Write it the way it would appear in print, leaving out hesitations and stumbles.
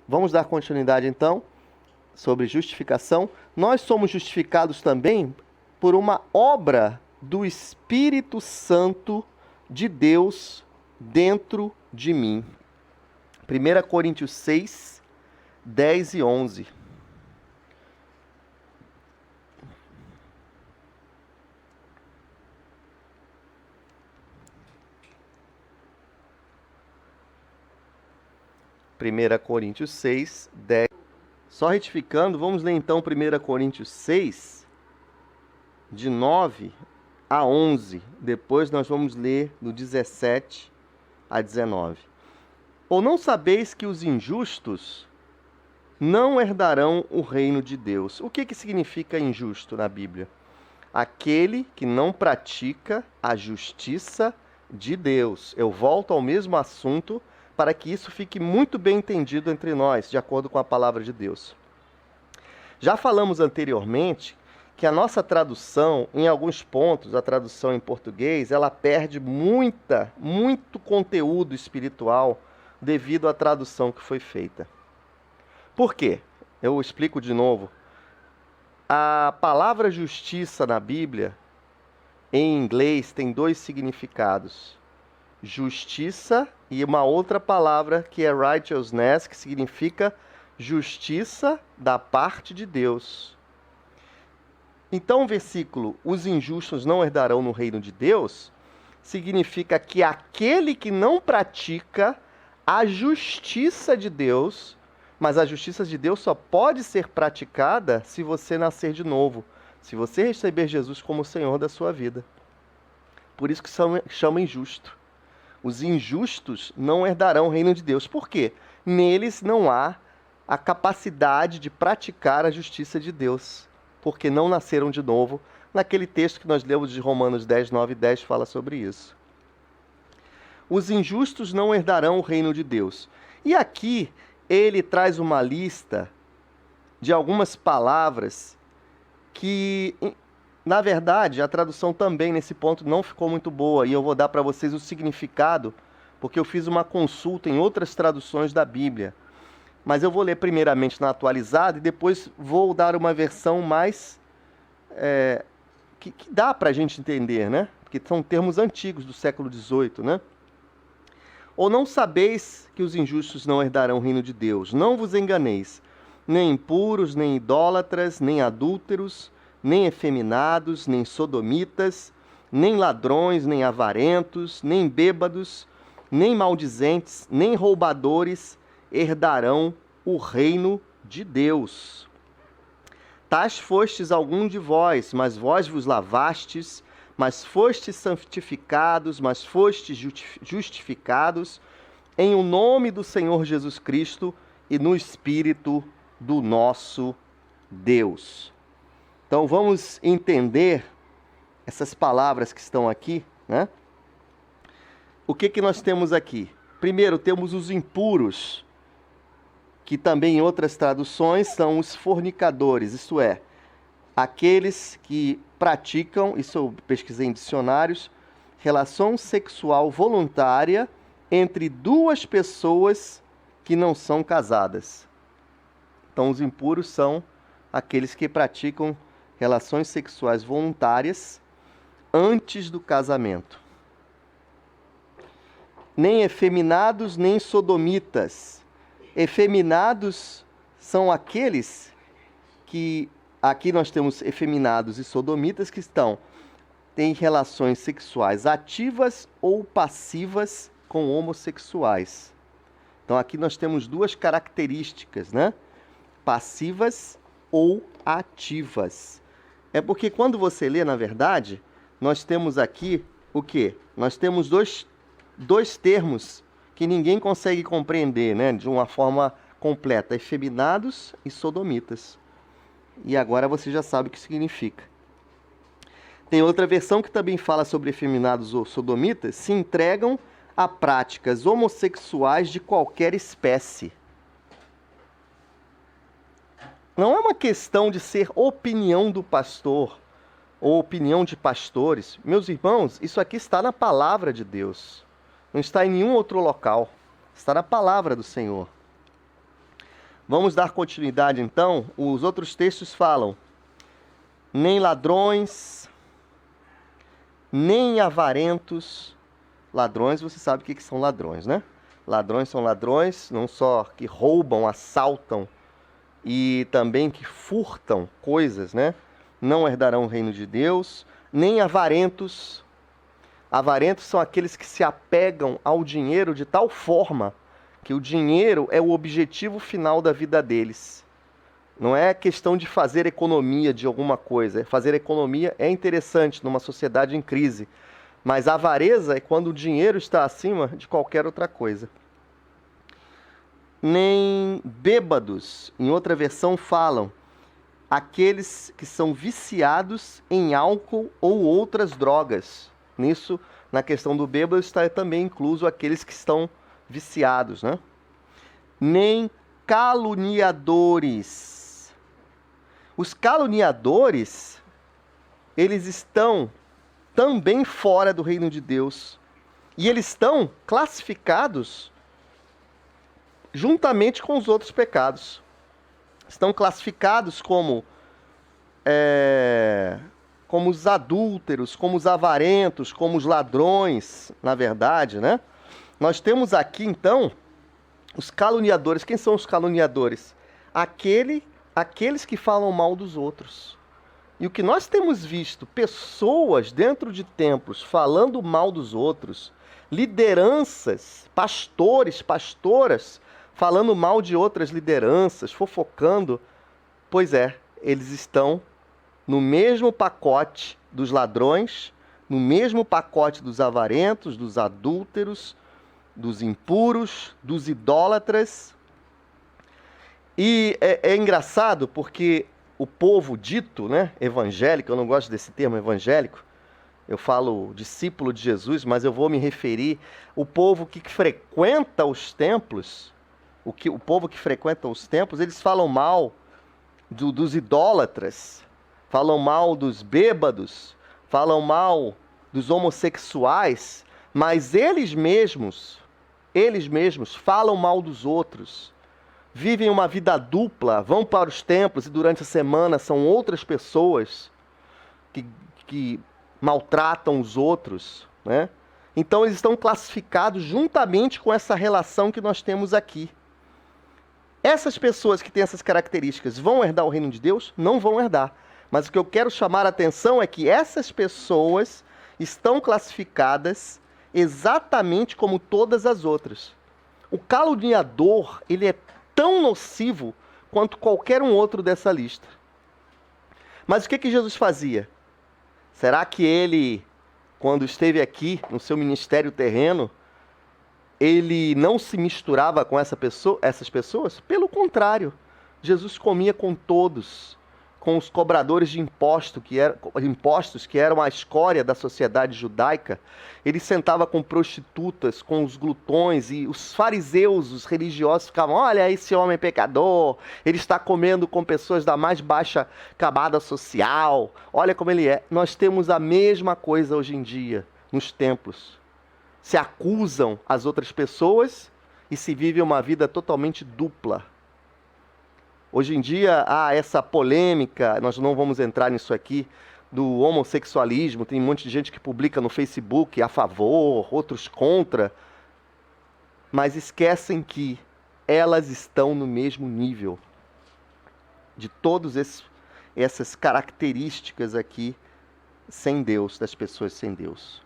Vamos dar continuidade então sobre justificação. Nós somos justificados também por uma obra do Espírito Santo de Deus dentro de mim. 1 Coríntios 6, 10 e 11. Primeira Coríntios 6, 10. Só retificando, vamos ler então 1 Coríntios 6, de 9 a 11. Depois nós vamos ler do 17 a 19. Ou não sabeis que os injustos não herdarão o reino de Deus? O que significa injusto na Bíblia? Aquele que não pratica a justiça de Deus. Eu volto ao mesmo assunto para que isso fique muito bem entendido entre nós, de acordo com a palavra de Deus. Já falamos anteriormente que a nossa tradução, em alguns pontos, a tradução em português, ela perde muito conteúdo espiritual devido à tradução que foi feita. Por quê? Eu explico de novo. A palavra justiça na Bíblia, em inglês, tem dois significados. Justiça e uma outra palavra que é righteousness, que significa justiça da parte de Deus. Então o versículo, os injustos não herdarão no reino de Deus, significa que aquele que não pratica a justiça de Deus, mas a justiça de Deus só pode ser praticada se você nascer de novo, se você receber Jesus como Senhor da sua vida. Por isso que chama injusto. Os injustos não herdarão o reino de Deus. Por quê? Neles não há a capacidade de praticar a justiça de Deus, porque não nasceram de novo. Naquele texto que nós lemos de Romanos 10, 9 e 10 fala sobre isso. Os injustos não herdarão o reino de Deus. E aqui ele traz uma lista de algumas palavras que, na verdade, a tradução também nesse ponto não ficou muito boa, e eu vou dar para vocês o significado, porque eu fiz uma consulta em outras traduções da Bíblia. Mas eu vou ler primeiramente na atualizada e depois vou dar uma versão mais que dá para a gente entender, né? Porque são termos antigos do século XVIII, né? Ou não sabeis que os injustos não herdarão o reino de Deus? Não vos enganeis, nem impuros, nem idólatras, nem adúlteros, nem efeminados, nem sodomitas, nem ladrões, nem avarentos, nem bêbados, nem maldizentes, nem roubadores herdarão o reino de Deus. Tais fostes algum de vós, mas vós vos lavastes, mas fostes santificados, mas fostes justificados em o nome do Senhor Jesus Cristo e no Espírito do nosso Deus. Então vamos entender essas palavras que estão aqui, né? O que nós temos aqui? Primeiro, temos os impuros, que também em outras traduções são os fornicadores, isto é, aqueles que praticam, isso eu pesquisei em dicionários, relação sexual voluntária entre duas pessoas que não são casadas. Então os impuros são aqueles que praticam relações sexuais voluntárias antes do casamento. Nem efeminados, nem sodomitas. Efeminados são aqueles que, aqui nós temos efeminados e sodomitas que têm relações sexuais ativas ou passivas com homossexuais. Então aqui nós temos duas características, né? Passivas ou ativas. É porque quando você lê, na verdade, nós temos aqui o quê? Nós temos dois termos que ninguém consegue compreender, né, de uma forma completa: efeminados e sodomitas. E agora você já sabe o que significa. Tem outra versão que também fala sobre efeminados ou sodomitas, se entregam a práticas homossexuais de qualquer espécie. Não é uma questão de ser opinião do pastor ou opinião de pastores. Meus irmãos, isso aqui está na palavra de Deus. Não está em nenhum outro local. Está na palavra do Senhor. Vamos dar continuidade então. Os outros textos falam: nem ladrões, nem avarentos. Ladrões, você sabe o que são ladrões, né? Ladrões são ladrões, não só que roubam, assaltam e também que furtam coisas, né? Não herdarão o reino de Deus. Nem avarentos. Avarentos são aqueles que se apegam ao dinheiro de tal forma que o dinheiro é o objetivo final da vida deles. Não é questão de fazer economia de alguma coisa. Fazer economia é interessante numa sociedade em crise. Mas a avareza é quando o dinheiro está acima de qualquer outra coisa. Nem bêbados, em outra versão falam, aqueles que são viciados em álcool ou outras drogas. Nisso, na questão do bêbado, está também incluso aqueles que estão viciados, né? Nem caluniadores. Os caluniadores, eles estão também fora do reino de Deus. E eles estão classificados juntamente com os outros pecados. Estão classificados como os adúlteros, como os avarentos, como os ladrões, na verdade, né? Nós temos aqui, então, os caluniadores. Quem são os caluniadores? Aqueles que falam mal dos outros. E o que nós temos visto, pessoas dentro de templos falando mal dos outros, lideranças, pastores, pastoras, falando mal de outras lideranças, fofocando, pois é, eles estão no mesmo pacote dos ladrões, no mesmo pacote dos avarentos, dos adúlteros, dos impuros, dos idólatras. E é engraçado porque o povo dito, né, evangélico, eu não gosto desse termo evangélico, eu falo discípulo de Jesus, mas eu vou me referir o povo que frequenta os templos, o povo que frequenta os templos, eles falam mal dos idólatras, falam mal dos bêbados, falam mal dos homossexuais, mas eles mesmos falam mal dos outros. Vivem uma vida dupla, vão para os templos e durante a semana são outras pessoas que maltratam os outros, né? Então eles estão classificados juntamente com essa relação que nós temos aqui. Essas pessoas que têm essas características vão herdar o reino de Deus? Não vão herdar. Mas o que eu quero chamar a atenção é que essas pessoas estão classificadas exatamente como todas as outras. O caluniador, ele é tão nocivo quanto qualquer um outro dessa lista. Mas o que Jesus fazia? Será que ele, quando esteve aqui no seu ministério terreno, ele não se misturava com essas pessoas? Pelo contrário, Jesus comia com todos, com os cobradores de impostos, que eram a escória da sociedade judaica. Ele sentava com prostitutas, com os glutões, e os fariseus, os religiosos, ficavam: olha, esse homem pecador, ele está comendo com pessoas da mais baixa camada social, olha como ele é. Nós temos a mesma coisa hoje em dia nos templos. Se acusam as outras pessoas e se vive uma vida totalmente dupla. Hoje em dia há essa polêmica, nós não vamos entrar nisso aqui, do homossexualismo. Tem um monte de gente que publica no Facebook a favor, outros contra, mas esquecem que elas estão no mesmo nível de todas essas características aqui sem Deus, das pessoas sem Deus.